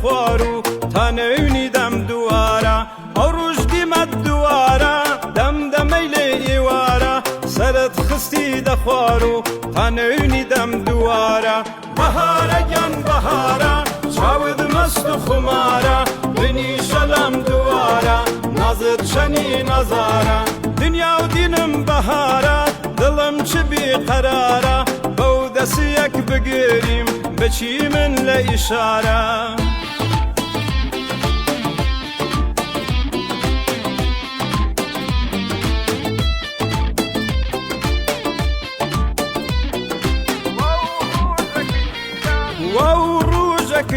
خوارو تانونی دم دوارا اوروج دیمت دوارا دم دمیل ایوارا سرت خستی دخوارو تانونی دم دوارا بهارا گن بهارا چاود مست خمارا بنی شلم دوارا نازت شنی نزارا دنیا و دینم بهارا دلم چه بی قرارا بودسی یک بگیریم بچی من لاشاره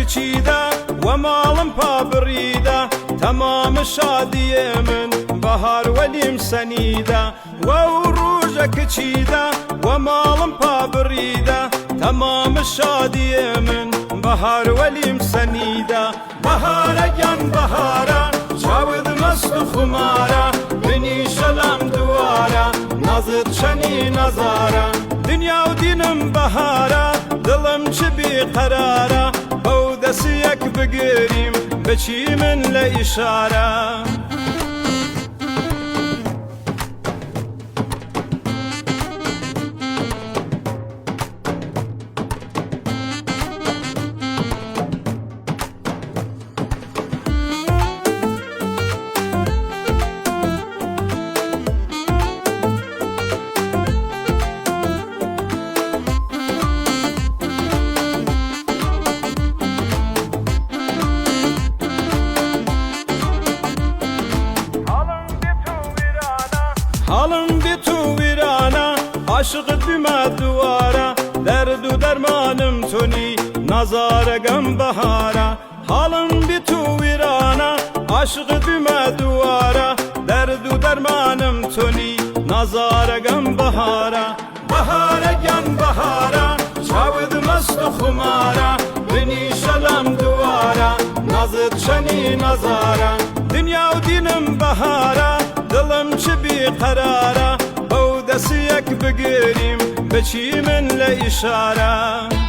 كتشيدا ومالم بابريدا تمام شادي من بهار وليم سنيدا وروجا كتشيدا ومالم بابريدا تمام شادي من بهار وليم سنيدا بهارا جان بهارا شاود مست خمارا بني شلم دوارا نازت شني نزارا دنيا ودينم بهارا دلم چبي قرارا بودسی یک بگیریم بچی من لاشاره حالم بی تو ویرانه عاشق بیمه دواره درد و درمانم تونی نظارگم بهاره حالم بی تو ویرانه عاشق بیمه دواره درد و درمانم تونی نظارگم بهاره بهاره گن بهاره چاود مست خماره بنی شلم دواره نازت شنی نزاره دنیا و دینم بهاره دلم چه بی قراره بودسی یک بگیریم بچی من لاشاره